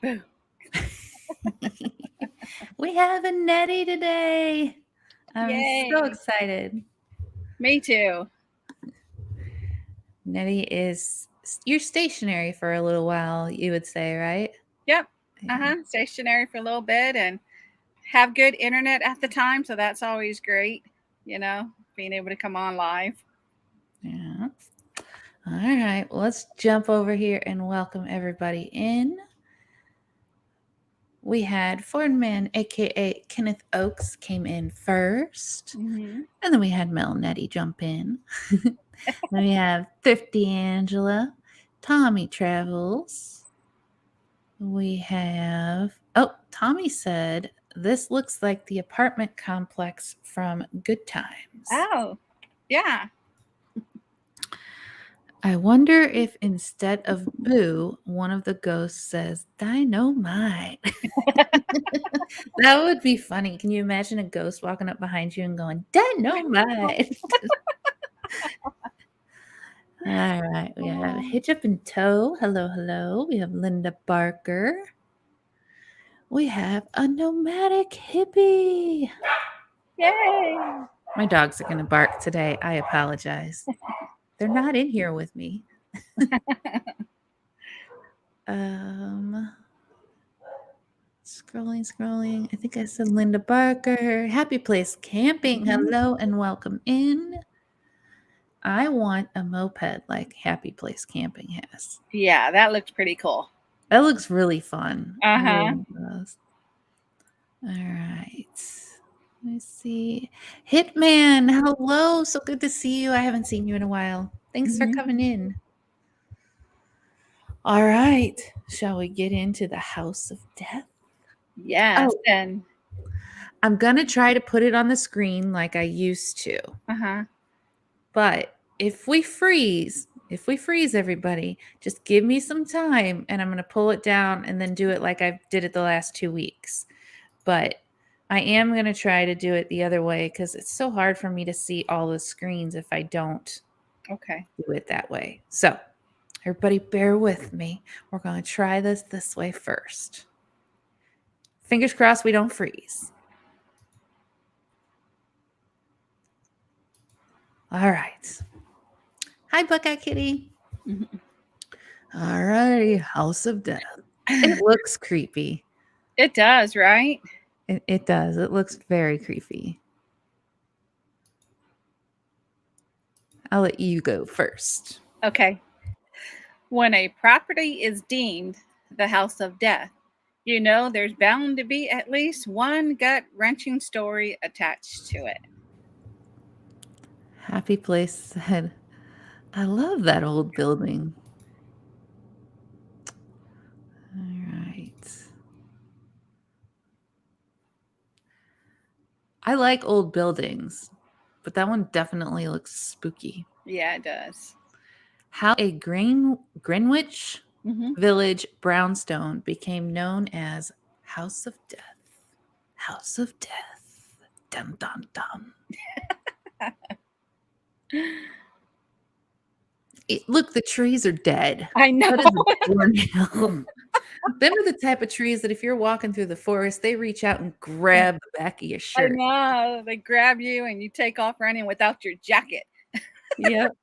Boo. We have a Nettie today. I'm so Yay. excited. Me too. Nettie is you're stationary for a little while, you would say, right? Yep. Yeah. Stationary for a little bit and have good internet at the time, so that's always great. Being able to come on live. Yeah. All right. Well, let's jump over here and welcome everybody in. We had Fordman, aka Kenneth Oakes, came in first. Mm-hmm. And then we had Mel Nettie jump in. Then we have Thrifty Angela, Tommy Travels. We have, Tommy said, this looks like the apartment complex from Good Times. Oh, yeah. I wonder if instead of boo, one of the ghosts says dynamite. That would be funny. Can you imagine a ghost walking up behind you and going, dynamite? All right. We have Hitch Up in Tow. Hello, hello. We have Linda Barker. We have a nomadic hippie. Yay. My dogs are going to bark today. I apologize. They're not in here with me. Scrolling. I think I said Linda Barker. Happy Place Camping. Hello and welcome in. I want a moped like Happy Place Camping has. Yeah, that looks pretty cool. That looks really fun. Uh-huh. All right. Let me see. Hitman, hello. So good to see you. I haven't seen you in a while. Thanks for coming in. All right. Shall we get into the House of Death? Yes. And I'm going to try to put it on the screen like I used to. But if we freeze everybody, just give me some time and I'm going to pull it down and then do it like I did it the last 2 weeks. But I am going to try to do it the other way because it's so hard for me to see all the screens if I don't do it that way. So everybody bear with me. We're going to try this way first. Fingers crossed we don't freeze. All right. Hi, Buckeye Kitty. All righty. House of Death. It looks creepy. It does, right? It does. It looks very creepy. I'll let you go first. Okay. When a property is deemed the house of death, you know there's bound to be at least one gut-wrenching story attached to it. Happy Place said, I love that old building. All right. I like old buildings, but that one definitely looks spooky. Yeah, it does. How a Greenwich Village brownstone became known as House of Death. House of Death. Dum, dum, dum. Look, the trees are dead. I know. That is a doornail. Them are the type of trees that if you're walking through the forest, they reach out and grab the back of your shirt. I know. They grab you and you take off running without your jacket. Yep.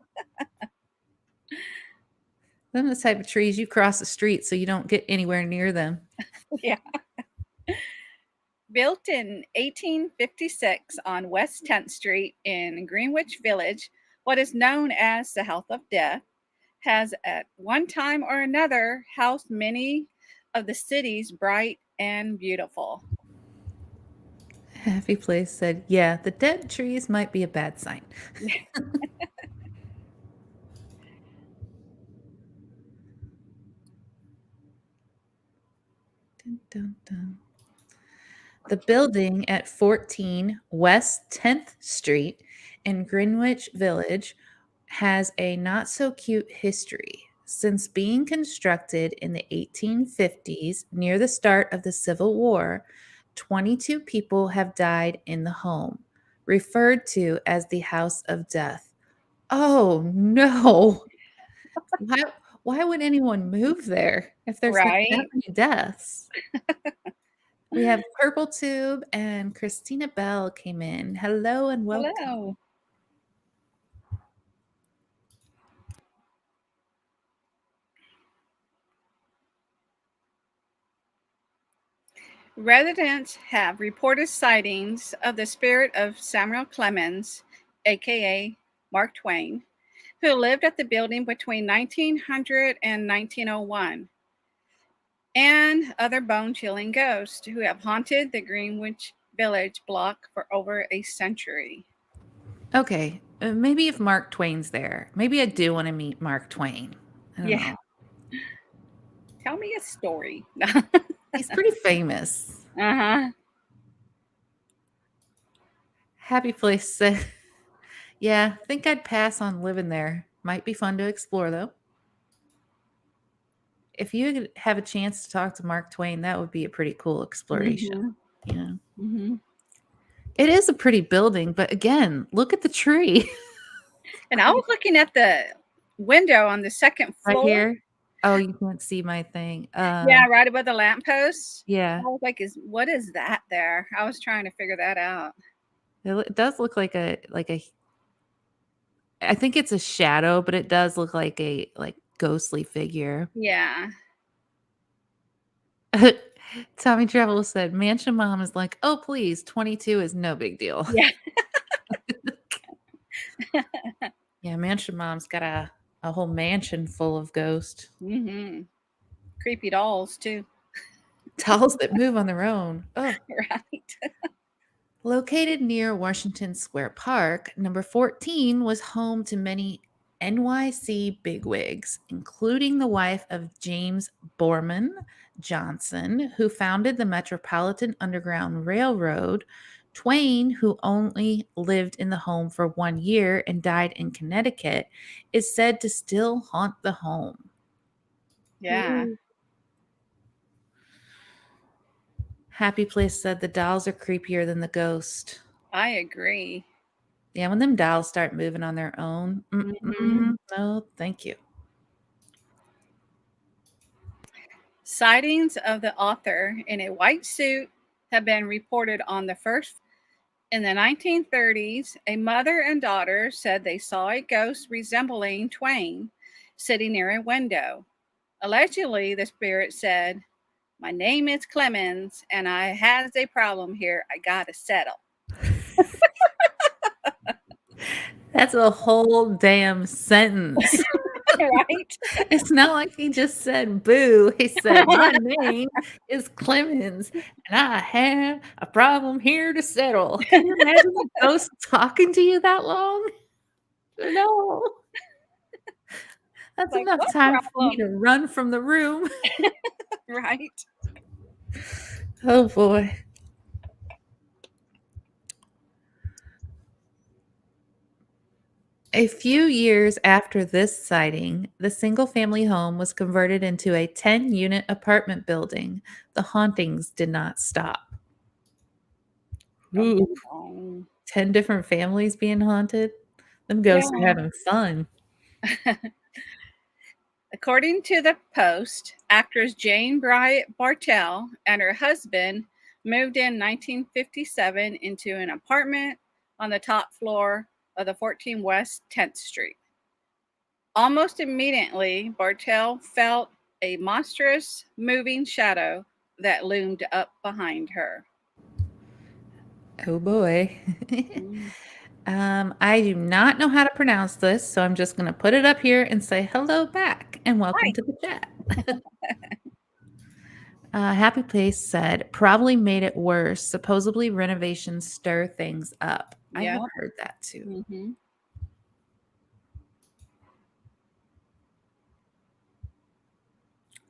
Them are the type of trees you cross the street so you don't get anywhere near them. Yeah. Built in 1856 on West 10th Street in Greenwich Village, what is known as the House of Death has at one time or another housed many of the city's bright and beautiful. Happy Place said, yeah, the dead trees might be a bad sign. Dun, dun, dun. The building at 14 West 10th Street in Greenwich Village has a not so cute history. Since being constructed in the 1850s near the start of the Civil War, 22 people have died in the home, referred to as the House of Death. Oh no. Why would anyone move there if there's like that Right? many deaths? We have Purple Tube and Christina Bell came in. Hello and welcome. Hello. Residents have reported sightings of the spirit of Samuel Clemens, aka Mark Twain, who lived at the building between 1900 and 1901, and other bone chilling ghosts who have haunted the Greenwich Village block for over a century. Okay, maybe if Mark Twain's there, maybe I do want to meet Mark Twain. I don't Yeah. know. Tell me a story. He's pretty famous. Uh-huh. Happy Place said, yeah, think I'd pass on living there. Might be fun to explore though. If you could have a chance to talk to Mark Twain, that would be a pretty cool exploration. Mm-hmm. Yeah. Mm-hmm. It is a pretty building, but again, look at the tree. And I was looking at the window on the second Right floor. here. Oh, you can't see my thing. Yeah, right above the lamppost. Yeah. I was like, what is that there? I was trying to figure that out. It does look like a I think it's a shadow, but it does look like a ghostly figure. Yeah. Tommy Travel said, Mansion Mom is like, oh, please, 22 is no big deal. Yeah. Yeah, Mansion Mom's got a whole mansion full of ghosts. Mm-hmm. Creepy dolls too. Dolls that move on their own. Oh. Right. Located near Washington Square Park, number 14 was home to many NYC bigwigs, including the wife of James Borman Johnson, who founded the Metropolitan Underground Railroad. Twain, who only lived in the home for 1 year and died in Connecticut, is said to still haunt the home. Yeah. Ooh. Happy Place said the dolls are creepier than the ghost. I agree. Yeah, when them dolls start moving on their own, Mm-hmm. no, thank you. Sightings of the author in a white suit have been reported on the first. In the 1930s, a mother and daughter said they saw a ghost resembling Twain sitting near a window. Allegedly, the spirit said, "My name is Clemens and I has a problem here I gotta settle." That's a whole damn sentence. Right? It's not like he just said boo. He said, my name is Clemens and I have a problem here to settle. Can you imagine a ghost talking to you that long? No. That's Like, enough what time for me problem? to run from the room. Right? Oh boy. A few years after this sighting, the single family home was converted into a 10-unit apartment building. The hauntings did not stop. Dum, Ooh, dum, dum. 10 different families being haunted. Them ghosts are Yeah. having fun. According to the Post, actress Jane Bryant Bartell and her husband moved in 1957 into an apartment on the top floor of the 14 West 10th Street. Almost immediately, Bartell felt a monstrous moving shadow that loomed up behind her. Oh boy. Mm. I do not know how to pronounce this, so I'm just going to put it up here and say hello back and welcome Hi. to the chat. Happy Place said, probably made it worse. Supposedly renovations stir things up. I Yeah. have heard that too. Mm-hmm.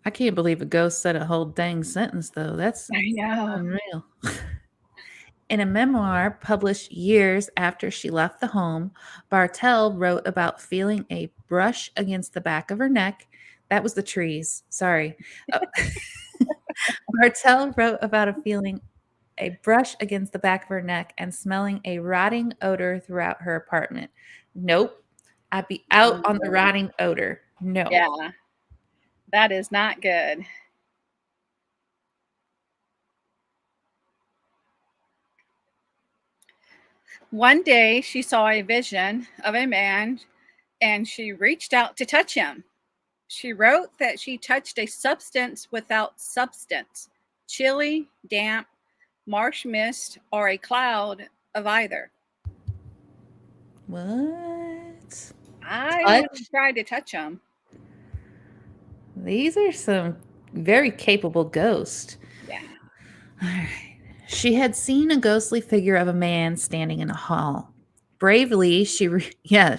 I can't believe a ghost said a whole dang sentence, though. That's I know. unreal. In a memoir published years after she left the home, Bartell wrote about feeling a brush against the back of her neck. That was the trees. Sorry. Bartell wrote about a feeling a brush against the back of her neck and smelling a rotting odor throughout her apartment. Nope. I'd be out on the rotting odor. No. Yeah. That is not good. One day she saw a vision of a man and she reached out to touch him. She wrote that she touched a substance without substance, chilly, damp, marsh mist, or a cloud of either. What? I Touch? wouldn't try to touch him. These are some very capable ghosts. Yeah. All right. She had seen a ghostly figure of a man standing in a hall. Bravely,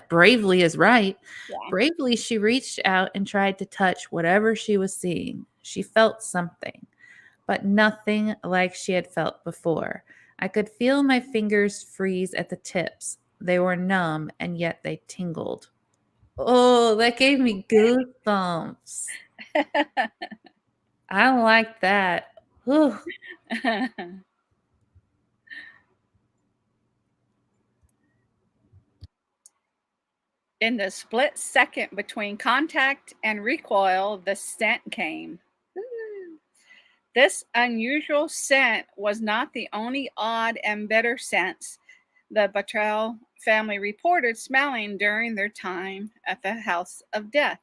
bravely is right. Yeah. Bravely, she reached out and tried to touch whatever she was seeing. She felt something, but nothing like she had felt before. I could feel my fingers freeze at the tips. They were numb and yet they tingled. Oh, that gave me goosebumps. I don't like that. Whew. In the split second between contact and recoil, the scent came. This unusual scent was not the only odd and bitter scents the Bottrell family reported smelling during their time at the House of Death.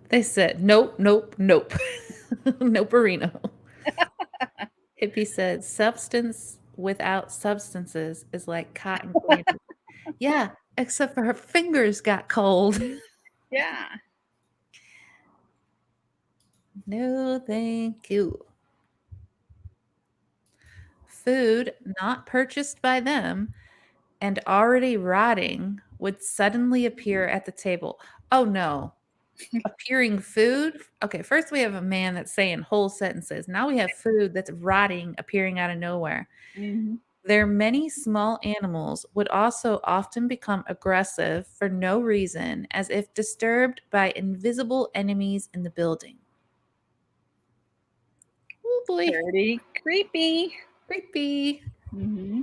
They said, nope, nope, nope. Noperino. Hippie said, substance without substances is like cotton candy. Yeah, except for her fingers got cold. Yeah. No, thank you. Food not purchased by them and already rotting would suddenly appear at the table. Oh no. Appearing food? Okay, first we have a man that's saying whole sentences. Now we have food that's rotting appearing out of nowhere. Mm-hmm. Their many small animals would also often become aggressive for no reason, as if disturbed by invisible enemies in the building. Oh boy, Pretty creepy. creepy. Mm-hmm.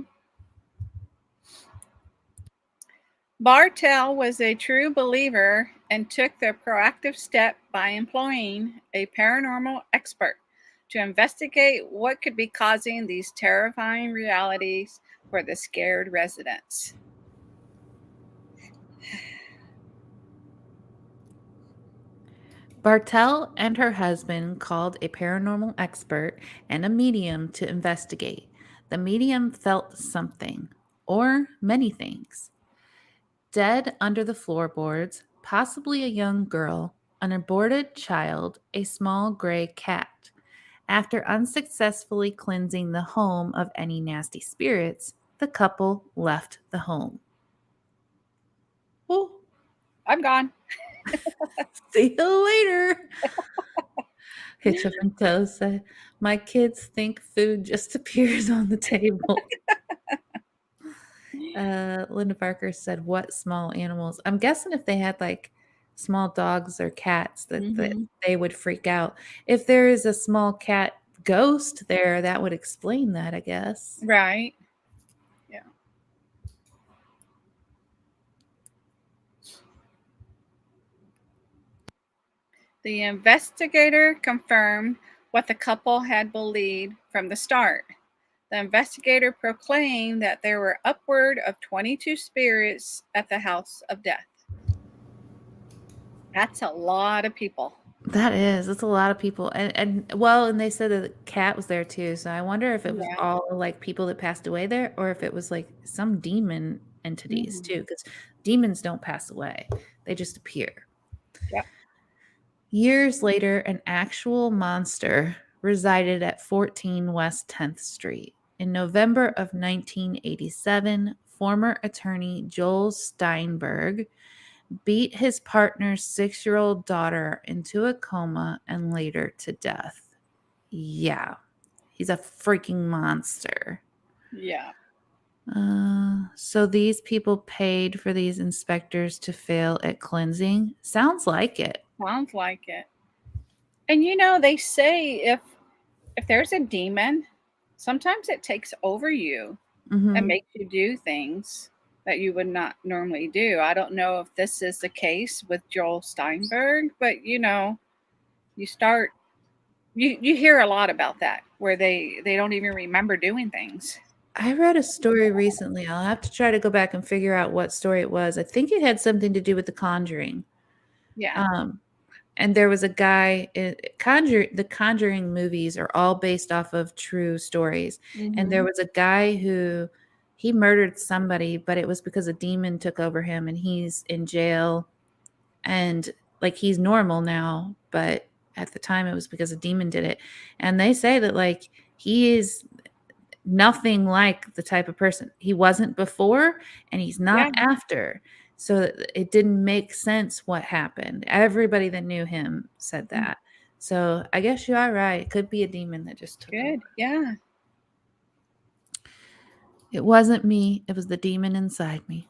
Bartell was a true believer and took the proactive step by employing a paranormal expert to investigate what could be causing these terrifying realities for the scared residents. Bartell and her husband called a paranormal expert and a medium to investigate. The medium felt something, or many things. Dead under the floorboards, possibly a young girl, an aborted child, a small gray cat. After unsuccessfully cleansing the home of any nasty spirits, the couple left the home. Oh, I'm gone. see you later. Hitch up and toe said, my kids think food just appears on the table. Linda Barker said, what small animals? I'm guessing if they had like small dogs or cats that Mm-hmm. they would freak out. If there is a small cat ghost there, that would explain that, I guess. Right. Yeah. The investigator confirmed what the couple had believed from the start. The investigator proclaimed that there were upward of 22 spirits at the House of Death. That's a lot of people. That is. That's a lot of people. And they said that the cat was there too. So I wonder if it was Yeah. all like people that passed away there or if it was like some demon entities Mhm. too, because demons don't pass away. They just appear. Yep. Years later, an actual monster resided at 14 West 10th Street. In November of 1987, former attorney Joel Steinberg beat his partner's 6-year-old daughter into a coma and later to death. Yeah, he's a freaking monster. Yeah. So these people paid for these inspectors to fail at cleansing? Sounds like it. Sounds like it. And they say if there's a demon, sometimes it takes over you and Mm-hmm. makes you do things. that you would not normally do. I don't know if this is the case with Joel Steinberg, but you start you hear a lot about that where they don't even remember doing things. I read a story recently. I'll have to try to go back and figure out what story it was. I think it had something to do with The Conjuring. Yeah. And there was a guy, the Conjuring movies are all based off of true stories. And there was a guy who he murdered somebody, but it was because a demon took over him and he's in jail. And like he's normal now, but at the time it was because a demon did it. And they say that like he is nothing like the type of person he wasn't before and he's Yeah. not after. So it didn't make sense what happened. Everybody that knew him said that. So I guess you are right. It could be a demon that just took over. Good. Yeah. It wasn't me. It was the demon inside me.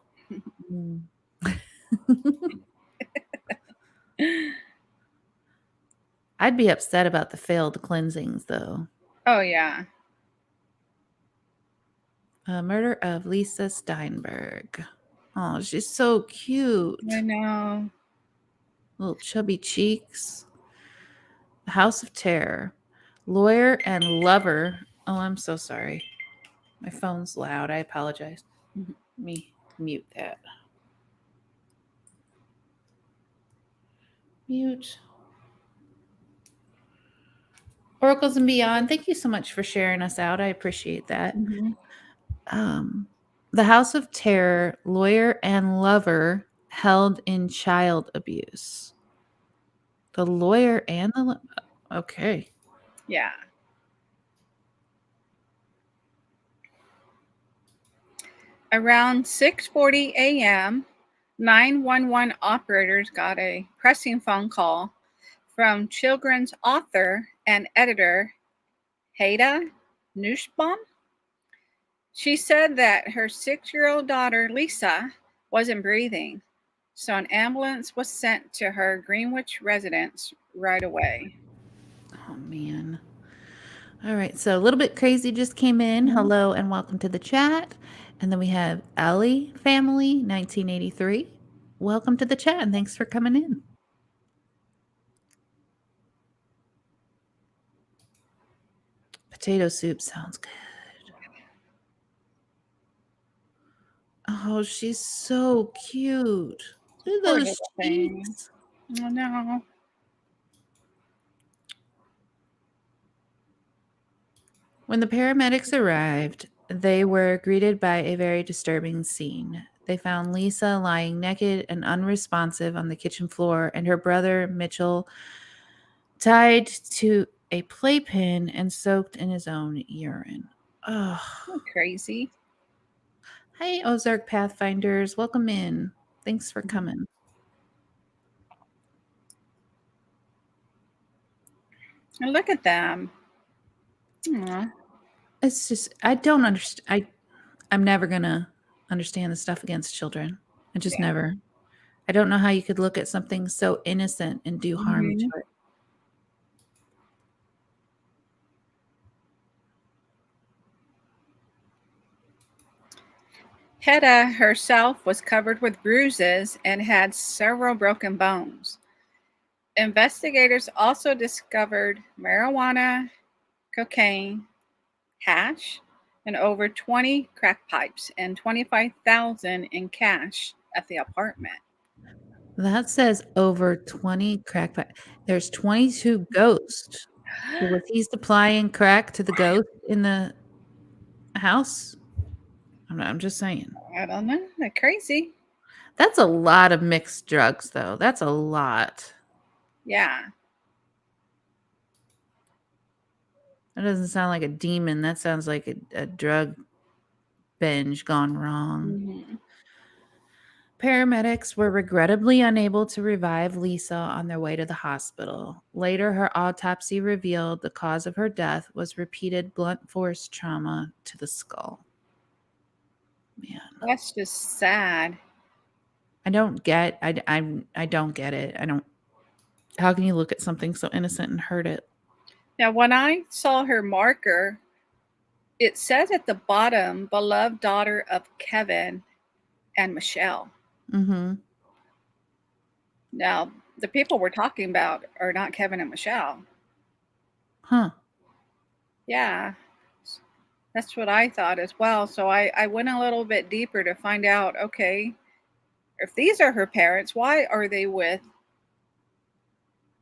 Mm. I'd be upset about the failed cleansings, though. Oh, yeah. Murder of Lisa Steinberg. Oh, she's so cute. I know. Little chubby cheeks. The House of Terror. Lawyer and lover. Oh, I'm so sorry. My phone's loud. I apologize. Let me mute that. Mute. Oracles and Beyond, thank you so much for sharing us out. I appreciate that. The House of Terror, lawyer and lover held in child abuse. The lawyer and the okay. Yeah. Around 6:40 a.m., 911 operators got a pressing phone call from children's author and editor Haida Nussbaum. She said that her 6-year-old daughter Lisa wasn't breathing, so an ambulance was sent to her Greenwich residence right away. Oh man. All right, so a little bit crazy just came in. Hello and welcome to the chat. And then we have Ellie Family 1983. Welcome to the chat and thanks for coming in. Potato soup sounds good. Oh, she's so cute. Look at those cheeks. Oh no. When the paramedics arrived, they were greeted by a very disturbing scene. They found Lisa lying naked and unresponsive on the kitchen floor, and her brother, Mitchell, tied to a playpen and soaked in his own urine. Oh, Crazy. Hey, Ozark Pathfinders. Welcome in. Thanks for coming. And look at them. Aww. It's just, I don't understand. I'm never going to understand the stuff against children. I just never. I don't know how you could look at something so innocent and do harm to it. Hedda herself was covered with bruises and had several broken bones. Investigators also discovered marijuana, cocaine, hash, and over 20 crack pipes and $25,000 in cash at the apartment. That says over 20 crack pipes. There's 22 ghosts. Was he supplying crack to the ghost in the house? I'm just saying. I don't know. They're crazy. That's a lot of mixed drugs, though. That's a lot. Yeah. That doesn't sound like a demon. That sounds like a drug binge gone wrong. Paramedics were regrettably unable to revive Lisa on their way to the hospital. Later, her autopsy revealed the cause of her death was repeated blunt force trauma to the skull. Man, that's just sad. I don't get. I don't get it. I don't. How can you look at something so innocent and hurt it? Now, when I saw her marker, it says at the bottom, beloved daughter of Kevin. and Michelle. Mm-hmm. Now, the people we're talking about are not Kevin and Michelle. Huh. Yeah, that's what I thought as well. So I went a little bit deeper to find out, okay, if these are her parents, why are they with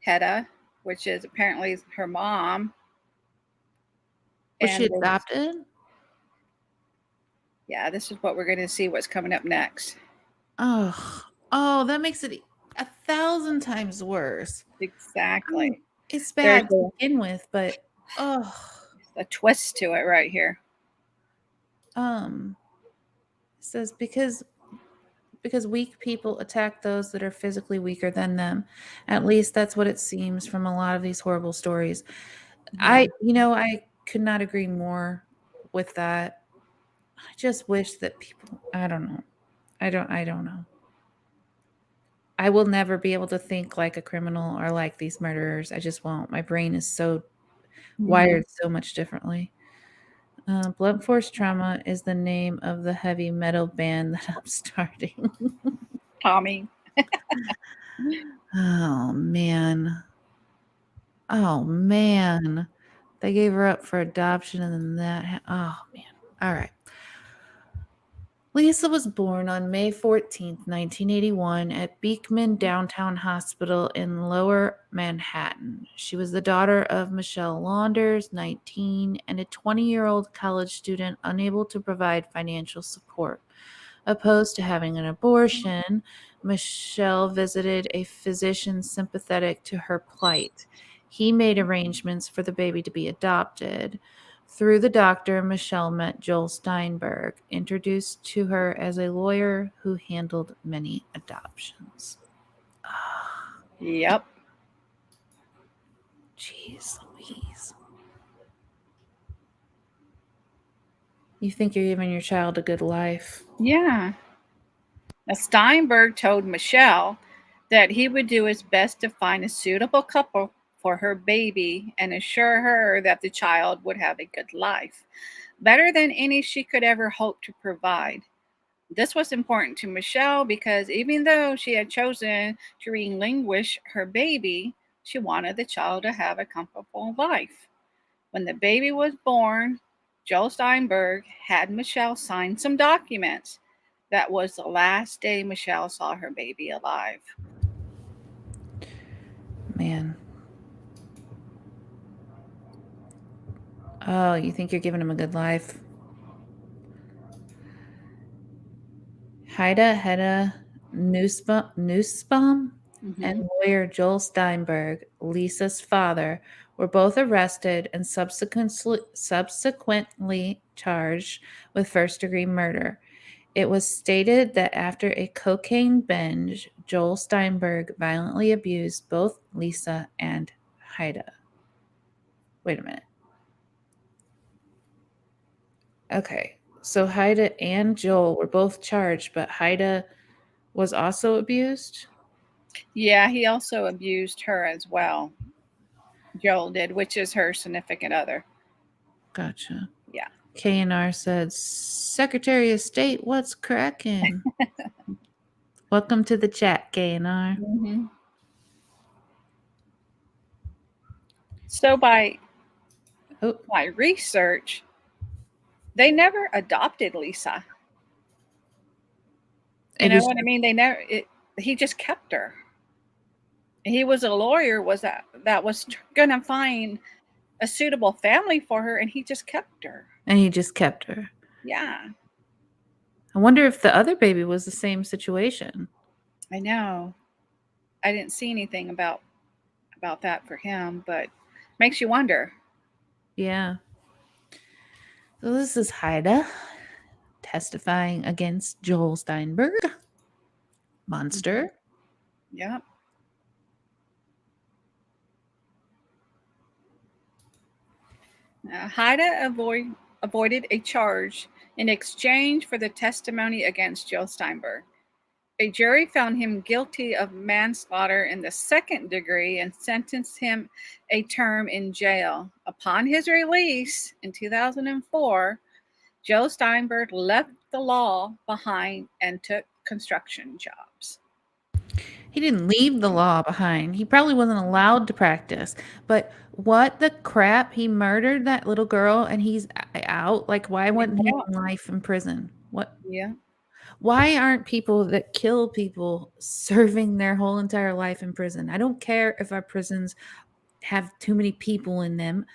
Hedda, which is apparently her mom? Was she And adopted? yeah, this is what we're going to see what's coming up next. Oh, that makes it 1,000 times worse. Exactly. It's There's bad to begin with, but a twist to it right here. It says because weak people attack those that are physically weaker than them. At least that's what it seems from a lot of these horrible stories. Yeah. I could not agree more with that. I just wish that people, I don't know. I don't know. I will never be able to think like a criminal or like these murderers. I just won't. My brain is so wired so much differently. Blunt force trauma is the name of the heavy metal band that I'm starting. Tommy. Oh man. Oh man. They gave her up for adoption and then oh man. All right. Lisa was born on May 14th, 1981, at Beekman Downtown Hospital in Lower Manhattan. She was the daughter of Michelle Launders, 19, and a 20-year-old college student unable to provide financial support. Opposed to having an abortion, Michelle visited a physician sympathetic to her plight. He made arrangements for the baby to be adopted. Through the doctor, Michelle met Joel Steinberg, introduced to her as a lawyer who handled many adoptions. Yep. Jeez Louise. You think you're giving your child a good life. Yeah. Now, Steinberg told Michelle that he would do his best to find a suitable couple for her baby and assure her that the child would have a good life, better than any she could ever hope to provide. This was important to Michelle because even though she had chosen to relinquish her baby, she wanted the child to have a comfortable life. When the baby was born, Joe Steinberg had Michelle sign some documents. That was the last day Michelle saw her baby alive. Man. Oh, you think you're giving him a good life? Hedda Nussbaum and lawyer Joel Steinberg, Lisa's father, were both arrested and subsequently charged with first-degree murder. It was stated that after a cocaine binge, Joel Steinberg violently abused both Lisa and Hedda. Wait a minute. Okay, so Hedda and Joel were both charged, but Hedda was also abused? Yeah, he also abused her as well. Joel did, which is her significant other. Gotcha. Yeah. KNR said, Secretary of State, what's cracking? Welcome to the chat, KNR. So by research, they never adopted Lisa. You know what I mean? He just kept her. He was a lawyer, that was going to find a suitable family for her, and he just kept her. Yeah. I wonder if the other baby was the same situation. I know. I didn't see anything about that for him, but makes you wonder. Yeah. So this is Hedda testifying against Joel Steinberg. Monster. Yep. Haida avoided a charge in exchange for the testimony against Joe Steinberg. A jury found him guilty of manslaughter in the second degree and sentenced him a term in jail. Upon his release in 2004, Joe Steinberg left the law behind and took construction jobs. He didn't leave the law behind. He probably wasn't allowed to practice. But what the crap? He murdered that little girl and he's out? Like, why wasn't he on life in prison? What? Yeah. Why aren't people that kill people serving their whole entire life in prison? I don't care if our prisons have too many people in them.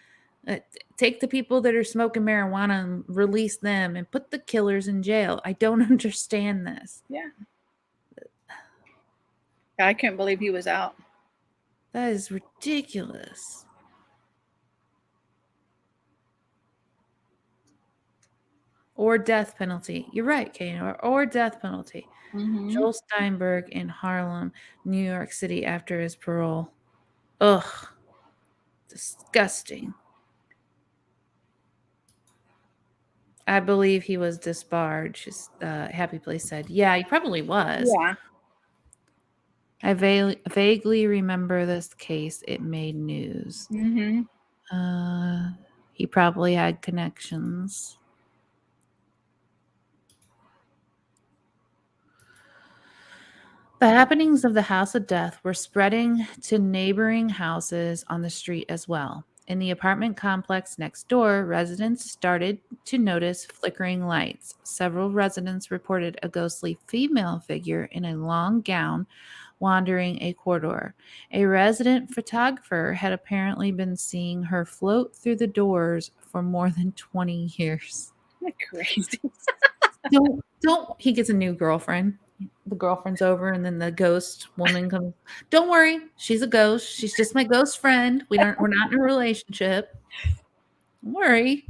Take the people that are smoking marijuana and release them and put the killers in jail. I don't understand this. Yeah. I couldn't believe he was out. That is ridiculous. Or death penalty. You're right, Kane. Or death penalty. Mm-hmm. Joel Steinberg in Harlem, New York City after his parole. Ugh. Disgusting. I believe he was disbarred. Happy Place said. Yeah, he probably was. Yeah. I vaguely remember this case. It made news. Mm-hmm. He probably had connections. The happenings of the House of Death were spreading to neighboring houses on the street as well. In the apartment complex next door, residents started to notice flickering lights. Several residents reported a ghostly female figure in a long gown wandering a corridor. A resident photographer had apparently been seeing her float through the doors for more than 20 years. Crazy. Don't he gets a new girlfriend. The girlfriend's over and then the ghost woman comes. Don't worry, she's a ghost. She's just my ghost friend. We're not in a relationship. Don't worry.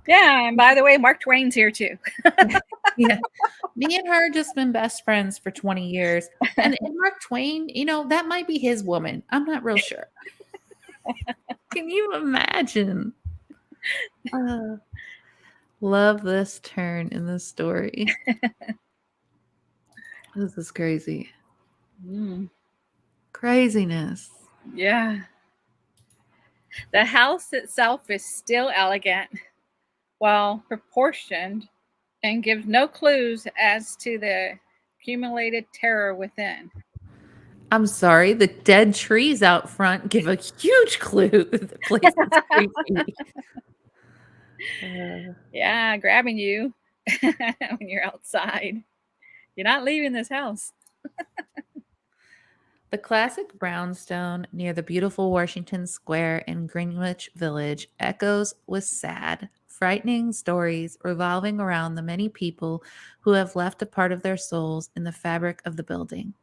Yeah, and by the way, Mark Twain's here too. Yeah. Me and her just been best friends for 20 years. And Mark Twain, that might be his woman. I'm not real sure. Can you imagine? Love this turn in the story. This is crazy. Craziness. Yeah. The house itself is still elegant, well proportioned, and gives no clues as to the accumulated terror within. I'm sorry, the dead trees out front give a huge clue that the place is creepy. Yeah, grabbing you when you're outside. You're not leaving this house. The classic brownstone near the beautiful Washington Square in Greenwich Village echoes with sad, frightening stories revolving around the many people who have left a part of their souls in the fabric of the building.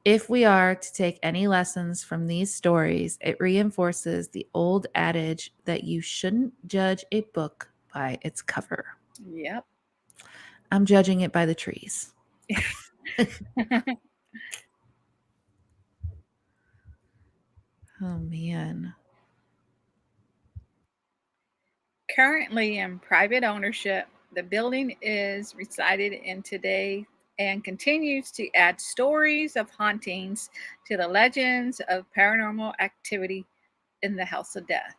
If we are to take any lessons from these stories, it reinforces the old adage that you shouldn't judge a book by its cover. Yep. I'm judging it by the trees. Oh, man. Currently in private ownership, the building is resided in today and continues to add stories of hauntings to the legends of paranormal activity in the House of Death.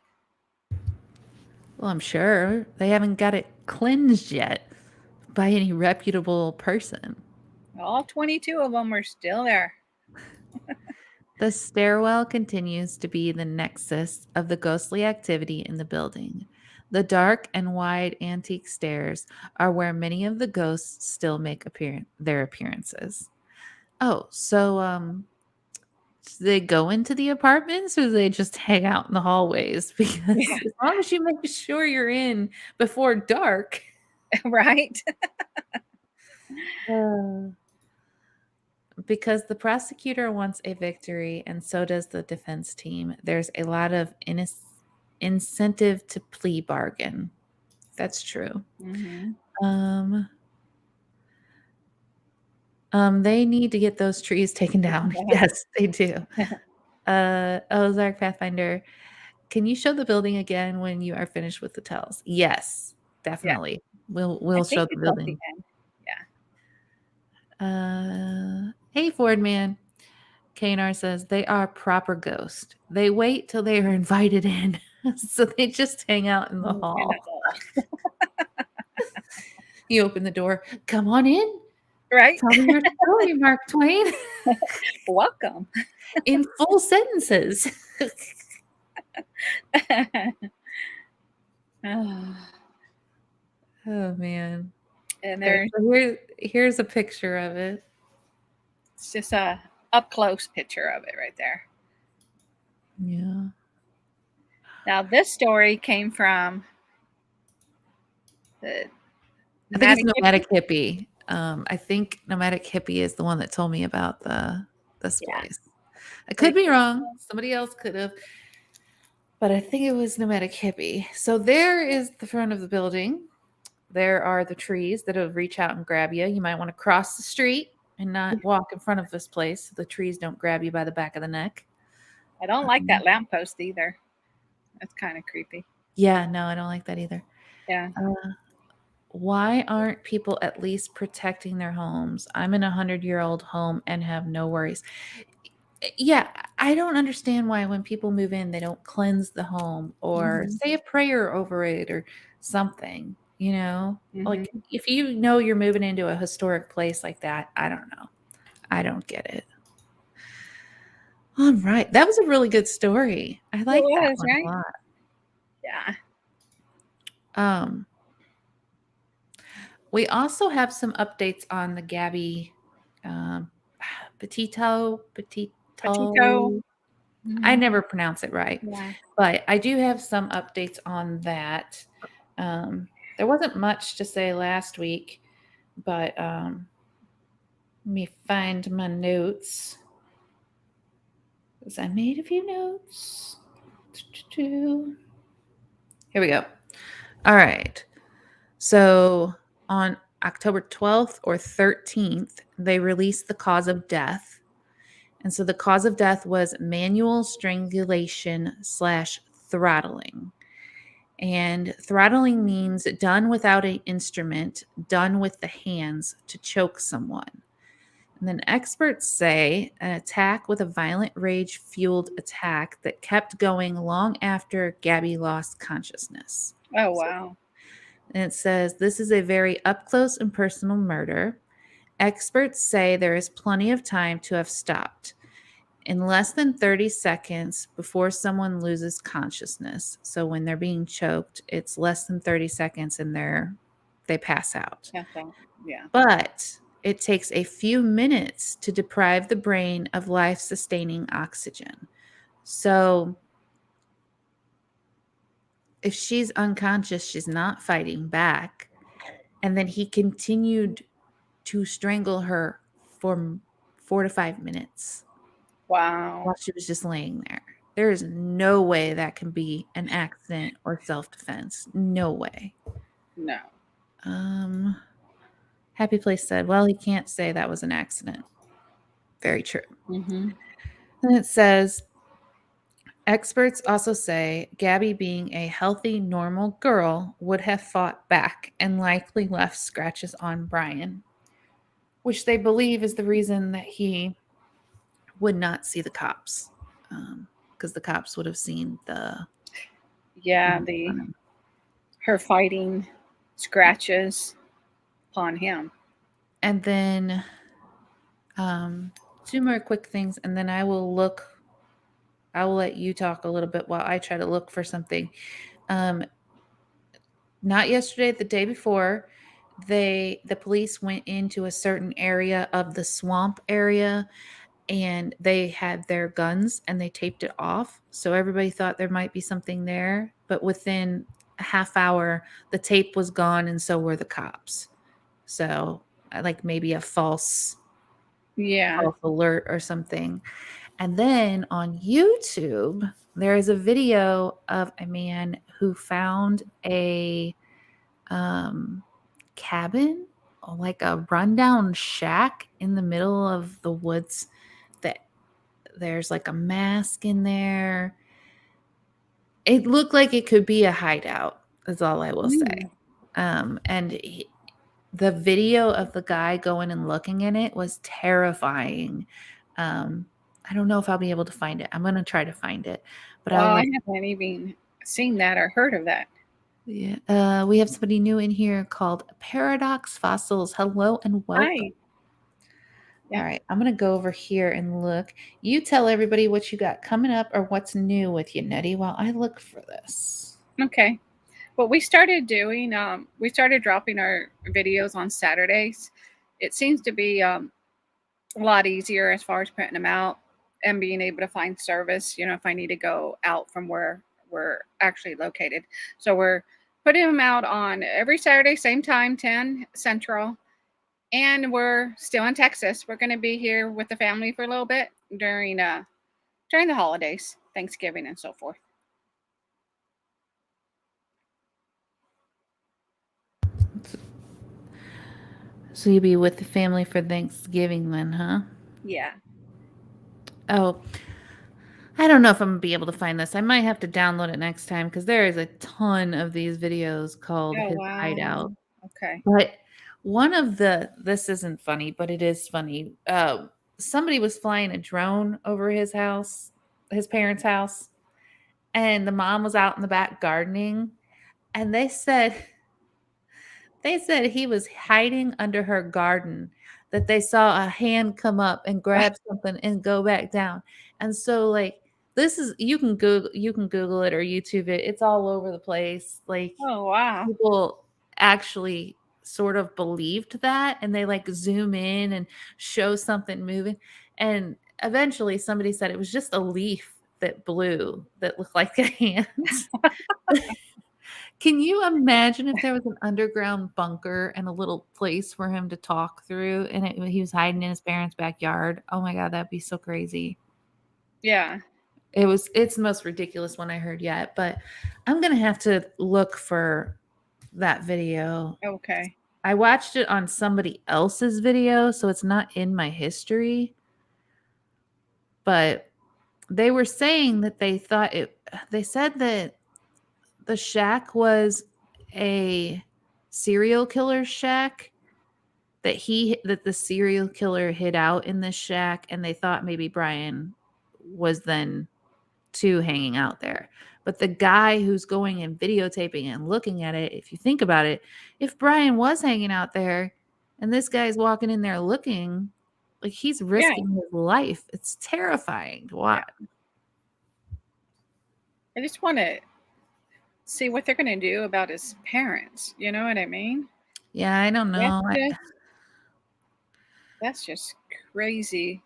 Well, I'm sure they haven't got it cleansed yet by any reputable person. All 22 of them are still there. The stairwell continues to be the nexus of the ghostly activity in the building. The dark and wide antique stairs are where many of the ghosts still make their appearances. Oh, so do they go into the apartments or do they just hang out in the hallways? Because as long as you make sure you're in before dark. Right? Because the prosecutor wants a victory and so does the defense team. There's a lot of incentive to plea bargain. That's true. Mm-hmm. They need to get those trees taken down. Yes, they do. Ozark Pathfinder, can you show the building again when you are finished with the tells? Yes, definitely. Yeah. We'll show the building. Yeah. Hey, Ford man. Kanar says they are proper ghosts. They wait till they are invited in. So they just hang out in the hall. You open the door. Come on in. Right? Tell me your story, Mark Twain. Welcome. In full sentences. Oh, Oh man. and Okay, there's so here's a picture of it. it's just a up close picture of it right there. Yeah. Now this story came from the I think it's Nomadic Hippie. Nomadic Hippie. I think Nomadic Hippie is the one that told me about this Yeah. place. I They, could be wrong. Somebody else could have. But I think it was Nomadic Hippie. So there is the front of the building. There are the trees that'll reach out and grab you. You might want to cross the street and not walk in front of this place so the trees don't grab you by the back of the neck. I don't like that lamppost either. That's kind of creepy. Yeah, no, I don't like that either. Yeah. Why aren't people at least protecting their homes? I'm in a 100-year-old home and have no worries. Yeah, I don't understand why when people move in, they don't cleanse the home or say a prayer over it or something, you know? Like if you know you're moving into a historic place like that, I don't know. I don't get it. All right. That was a really good story. I like that one right? a lot. Yeah. We also have some updates on the Gabby Petito. Petito. I never pronounce it right, Yeah. but I do have some updates on that. There wasn't much to say last week, but let me find my notes because I made a few notes. Here we go. All right. So on October 12th or 13th, they released the cause of death. And so the cause of death was manual strangulation / throttling. And throttling means done without an instrument, done with the hands to choke someone. And then experts say an attack with a violent rage fueled attack that kept going long after Gabby lost consciousness. Oh, wow. And it says this is a very up close and personal murder. Experts say there is plenty of time to have stopped. In less than 30 seconds before someone loses consciousness. So when they're being choked, it's less than 30 seconds and they pass out. Yeah. But it takes a few minutes to deprive the brain of life-sustaining oxygen. So if she's unconscious, she's not fighting back. And then he continued to strangle her for 4 to 5 minutes. Wow. While she was just laying there. There is no way that can be an accident or self-defense. No way. No. Happy Place said, well, he can't say that was an accident. Very true. And it says, experts also say Gabby, being a healthy, normal girl, would have fought back and likely left scratches on Brian, which they believe is the reason that he would not see the cops, because the cops would have seen the her fighting scratches upon him. And then 2 more quick things, and then I will let you talk a little bit while I try to look for something. Not yesterday, the day before, the police went into a certain area of the swamp area and they had their guns and they taped it off. So everybody thought there might be something there, but within a half hour, the tape was gone and so were the cops. So like maybe a false alert or something. And then on YouTube, there is a video of a man who found a cabin, like a rundown shack in the middle of the woods that there's like a mask in there. It looked like it could be a hideout, is all I will say. The video of the guy going and looking in it was terrifying. I don't know if I'll be able to find it. I'm going to try to find it. But I haven't even seen that or heard of that. Yeah. We have somebody new in here called Paradox Fossils. Hello and welcome. Hi. Yeah. All right. I'm going to go over here and look. You tell everybody what you got coming up or what's new with you, Nettie, while I look for this. Okay. What we started doing, we started dropping our videos on Saturdays. It seems to be a lot easier as far as printing them out and being able to find service, if I need to go out from where we're actually located. So we're putting them out on every Saturday, same time, 10 Central. And we're still in Texas. We're going to be here with the family for a little bit during the holidays, Thanksgiving and so forth. So you'll be with the family for Thanksgiving then, huh? Yeah. Oh, I don't know if I'm going to be able to find this. I might have to download it next time because there is a ton of these videos called Oh, His wow. Hideout. Okay. But this isn't funny, but it is funny. Somebody was flying a drone over his house, his parents' house, and the mom was out in the back gardening, and they said he was hiding under her garden, that they saw a hand come up and grab something and go back down. And so like this is you can Google it or YouTube it. It's all over the place. Like Oh, wow. people actually sort of believed that and they like zoom in and show something moving. And eventually somebody said it was just a leaf that blew that looked like a hand. Can you imagine if there was an underground bunker and a little place for him to talk through and he was hiding in his parents' backyard? Oh my God, that'd be so crazy. Yeah. It's the most ridiculous one I heard yet, but I'm going to have to look for that video. Okay. I watched it on somebody else's video, so it's not in my history. But they were saying that they said that the shack was a serial killer's shack, that the serial killer hid out in this shack, and they thought maybe Brian was then too hanging out there. But the guy who's going and videotaping and looking at it, if you think about it, if Brian was hanging out there and this guy's walking in there looking, like he's Yeah. risking his life. It's terrifying to Yeah. watch. I just want to see what they're going to do about his parents. You know what I mean? Yeah, I don't know. That's just crazy.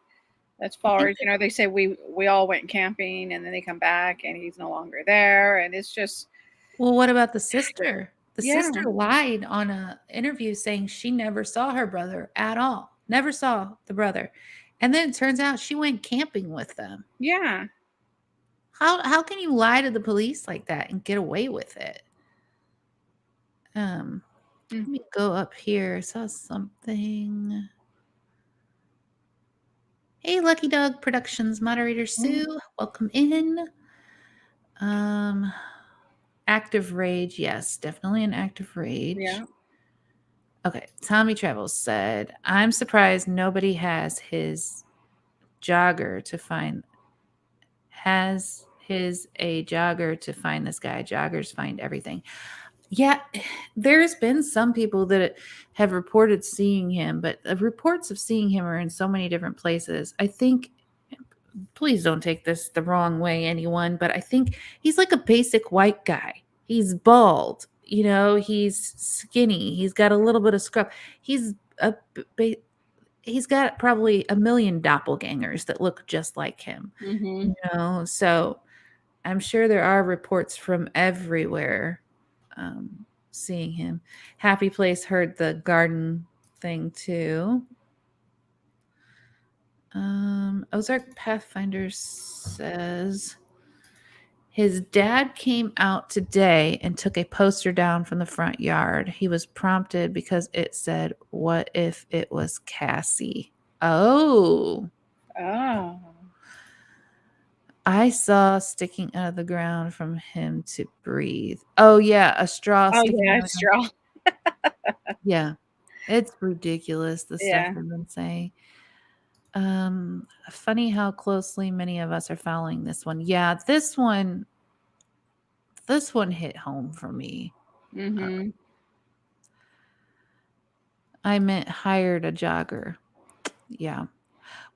As I far think as, they say we all went camping and then they come back and he's no longer there. And it's just, Well, what about the sister? The yeah. sister lied on a interview saying she never saw her brother at all. Never saw the brother. And then it turns out she went camping with them. Yeah. How can you lie to the police like that and get away with it? Let me go up here. I saw something. Hey, Lucky Dog Productions moderator Sue, welcome in. Active rage, yes, definitely an active rage. Yeah. Okay, Tommy Travels said, "I'm surprised nobody has his jogger to find a jogger to find this guy. Joggers find everything." Yeah, there's been some people that have reported seeing him, but the reports of seeing him are in so many different places. I think, please don't take this the wrong way, anyone, but I think he's like a basic white guy. He's bald, he's skinny, he's got a little bit of scrub. He's he's got probably a million doppelgangers that look just like him. So I'm sure there are reports from everywhere seeing him. Happy Place heard the garden thing too. Ozark Pathfinder says his dad came out today and took a poster down from the front yard. He was prompted because it said, "What if it was Cassie?" Oh. I saw sticking out of the ground from him to breathe. Oh, yeah, a straw sticking out of the ground. Straw. Yeah. It's ridiculous, the stuff Yeah. they've been saying. Funny how closely many of us are following this one. Yeah, this one hit home for me. Mm-hmm. I meant hired a jogger. Yeah.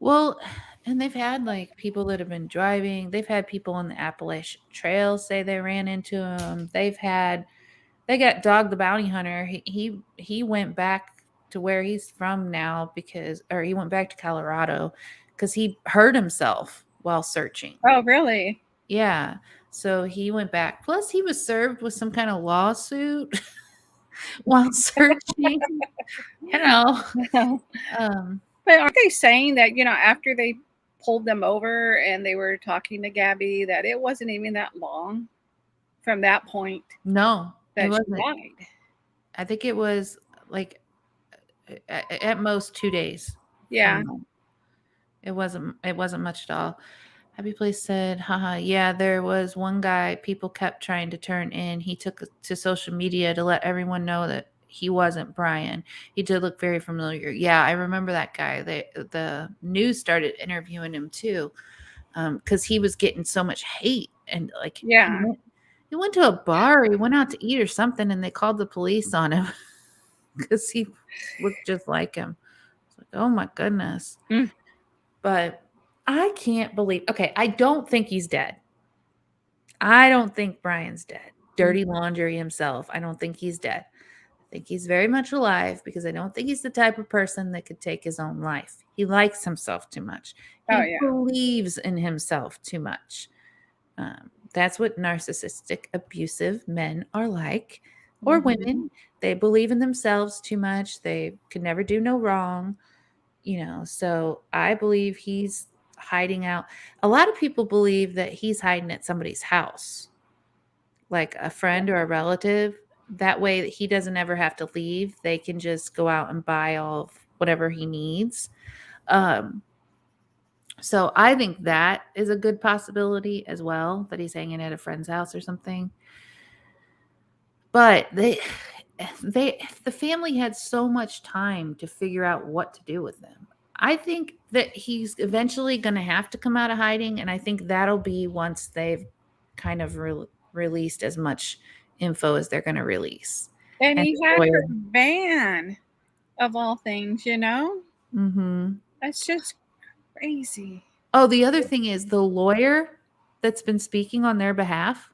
Well, and they've had like people that have been driving. They've had people on the Appalachian Trail say they ran into him. They got Dog the Bounty Hunter. He went back to where he's from now or he went back to Colorado because he hurt himself while searching. Oh, really? Yeah. So he went back. Plus, he was served with some kind of lawsuit while searching. You know. Um, But aren't they saying that, after they pulled them over and they were talking to Gabby, that it wasn't even that long from that point no, it that she wasn't. died? I think it was like at most 2 days Yeah. from that. It wasn't much at all. Happy Place said, haha, yeah, there was one guy people kept trying to turn in. He took to social media to let everyone know that he wasn't Brian. He did look very familiar. Yeah, I remember that guy. The news started interviewing him too, because he was getting so much hate and like Yeah. he went to a bar, he went out to eat or something, and they called the police on him because he looked just like him. It's like, oh my goodness. Mm. But I can't believe. Okay, I don't think he's dead. I don't think Brian's dead. Dirty Laundry himself. I don't think he's dead. I think he's very much alive because I don't think he's the type of person that could take his own life. He likes himself too much. Oh, He yeah. believes in himself too much. That's what narcissistic, abusive men are like, or women. They believe in themselves too much. They can never do no wrong. So I believe he's hiding out. A lot of people believe that he's hiding at somebody's house, like a friend or a relative. That way that he doesn't ever have to leave. They can just go out and buy all of whatever he needs. So I think that is a good possibility as well, that he's hanging at a friend's house or something. But the family had so much time to figure out what to do with them. I think that he's eventually going to have to come out of hiding, and I think that'll be once they've kind of released as much info as they're going to release. And And he the had lawyer. her van, of all things, Mm-hmm. That's just crazy. Oh, the other thing is the lawyer that's been speaking on their behalf.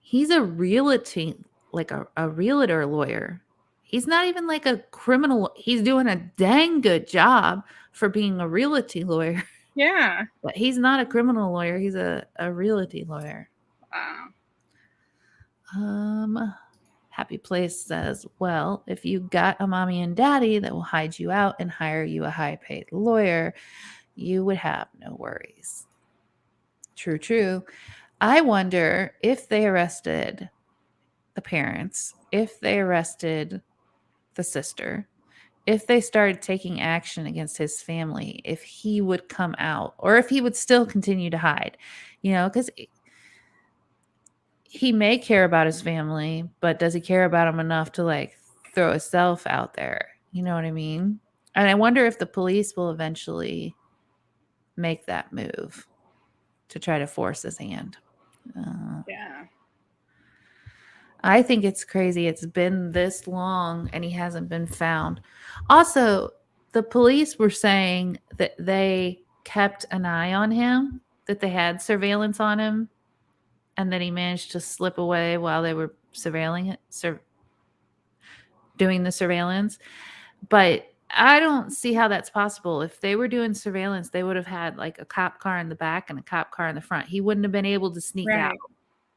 He's a realty, like a realtor lawyer. He's not even like a criminal. He's doing a dang good job for being a realty lawyer. Yeah. But he's not a criminal lawyer. He's a realty lawyer. Wow. Happy Place says, well, if you got a mommy and daddy that will hide you out and hire you a high-paid lawyer, you would have no worries. True, true. I wonder if they arrested the parents, if they arrested the sister, if they started taking action against his family, if he would come out or if he would still continue to hide, because he may care about his family, but does he care about them enough to like throw himself out there? You know what I mean? And I wonder if the police will eventually make that move to try to force his hand. Yeah. I think it's crazy. It's been this long and he hasn't been found. Also, the police were saying that they kept an eye on him, that they had surveillance on him, and that he managed to slip away while they were surveilling it, doing the surveillance. But I don't see how that's possible. If they were doing surveillance, they would have had like a cop car in the back and a cop car in the front. He wouldn't have been able to sneak out. Right.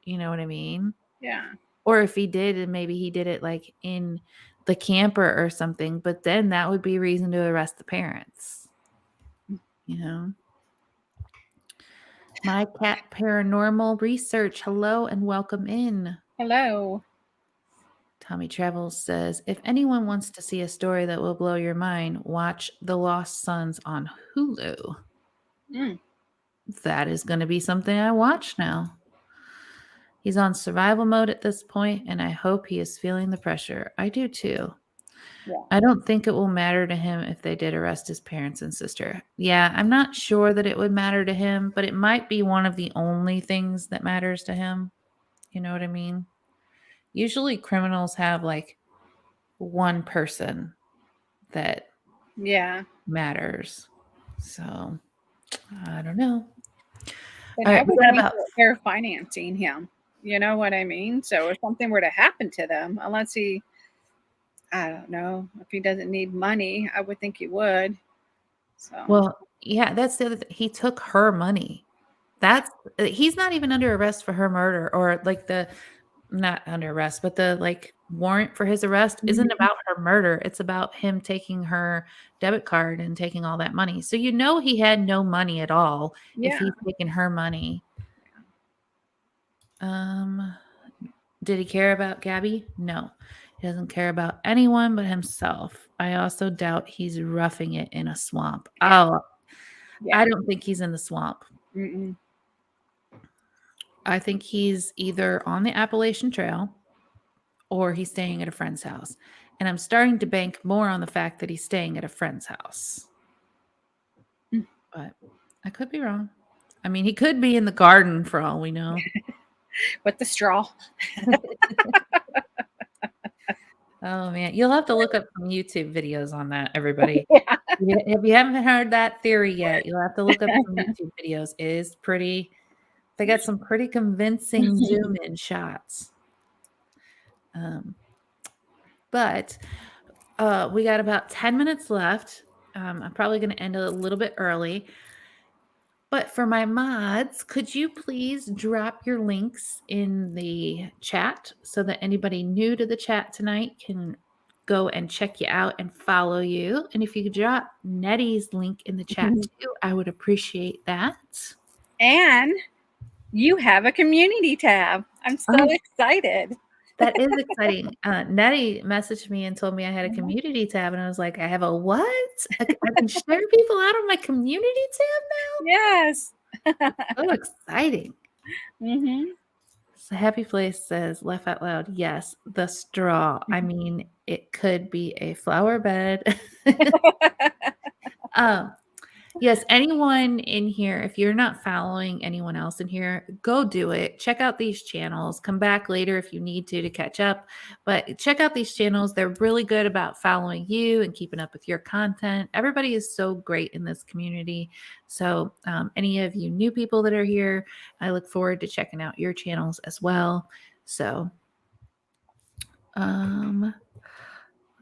You know what I mean? Yeah. Or if he did, and maybe he did it like in the camper or something, but then that would be reason to arrest the parents. My Cat Paranormal Research. Hello and welcome in. Hello. Tommy Travels says, if anyone wants to see a story that will blow your mind, watch The Lost Sons on Hulu. That is going to be something I watch now. He's on survival mode at this point, and I hope he is feeling the pressure. I do too. Yeah. I don't think it will matter to him if they did arrest his parents and sister. Yeah, I'm not sure that it would matter to him, but it might be one of the only things that matters to him. You know what I mean? Usually criminals have like one person that matters. So I don't know. And All I right, would what think about that they're financing him. You know what I mean? So if something were to happen to them, unless he, I don't know, if he doesn't need money, I would think he would. So well, yeah, that's the other thing. He took her money. He's not even under arrest for her murder, or like not under arrest, but the like warrant for his arrest isn't about her murder. It's about him taking her debit card and taking all that money. So you know he had no money at all if he's taking her money. Did he care about Gabby? No. He doesn't care about anyone but himself. I also doubt he's roughing it in a swamp. Oh, I don't think he's in the swamp. Mm-mm. I think he's either on the Appalachian Trail or he's staying at a friend's house. And I'm starting to bank more on the fact that he's staying at a friend's house. But I could be wrong. I mean, he could be in the garden for all we know. With the straw. Oh man, you'll have to look up some YouTube videos on that, everybody. If you haven't heard that theory yet, you'll have to look up some YouTube videos. It is pretty. They got some pretty convincing zoom in shots. But we got about 10 minutes left. I'm probably going to end a little bit early. But for my mods, could you please drop your links in the chat so that anybody new to the chat tonight can go and check you out and follow you? And if you could drop Nettie's link in the chat too, I would appreciate that. And you have a community tab. I'm so excited. That is exciting. Nettie messaged me and told me I had a community tab, and I was like, I have a what? I can share people out on my community tab now? Yes. So exciting. Mm-hmm. So Happy Place says, laugh out loud, yes, the straw. I mean, it could be a flower bed. Yes, anyone in here, if you're not following anyone else in here, go do it. Check out these channels. Come back later if you need to catch up. But check out these channels. They're really good about following you and keeping up with your content. Everybody is so great in this community. So any of you new people that are here, I look forward to checking out your channels as well. So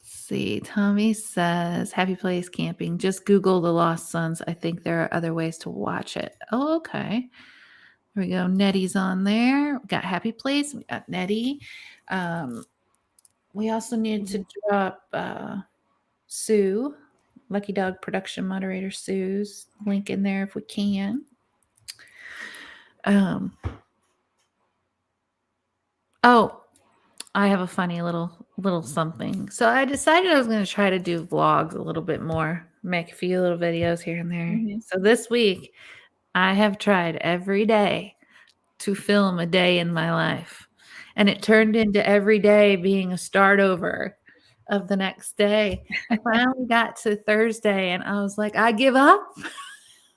see, Tommy says, Happy Place Camping. Just Google The Lost Sons. I think there are other ways to watch it. Oh, okay. There we go. Nettie's on there. We got Happy Place. We got Nettie. We also need to drop Sue, Lucky Dog production moderator Sue's link in there if we can. Oh, I have a funny little something. So I decided I was going to try to do vlogs a little bit more, make a few little videos here and there. Mm-hmm. So this week, I have tried every day to film a day in my life. And it turned into every day being a start over of the next day. I finally got to Thursday and I was like, I give up.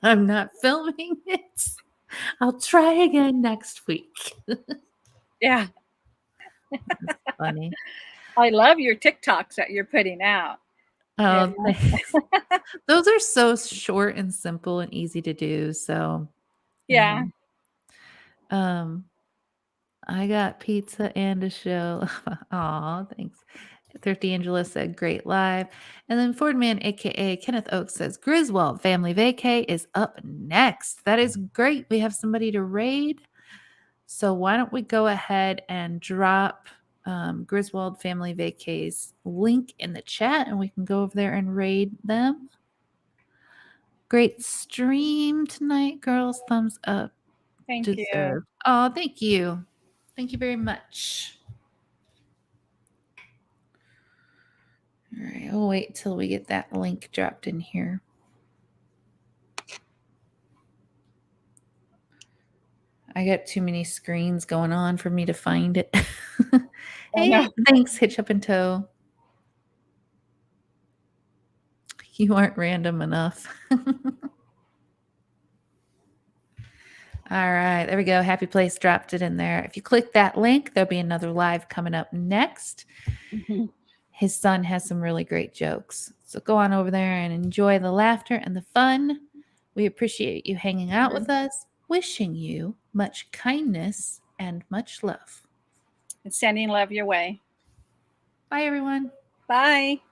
I'm not filming it. I'll try again next week. Yeah. That's funny. I love your TikToks that you're putting out. Oh, thanks. Those are so short and simple and easy to do. So, yeah. I got pizza and a show. Aw, thanks. Thrifty Angela said, great live. And then Fordman, aka Kenneth Oaks, says, Griswold Family Vacay is up next. That is great. We have somebody to raid. So why don't we go ahead and drop Griswold Family Vacay's link in the chat and we can go over there and raid them. Great stream tonight, girls. Thumbs up. Thank you. Oh, thank you. Thank you very much. All right, I'll wait till we get that link dropped in here. I got too many screens going on for me to find it. Hey, thanks, Hitch Up and Toe. You aren't random enough. All right, there we go. Happy Place dropped it in there. If you click that link, there'll be another live coming up next. Mm-hmm. His son has some really great jokes. So go on over there and enjoy the laughter and the fun. We appreciate you hanging out with us. Wishing you much kindness and much love. And sending love your way. Bye, everyone. Bye.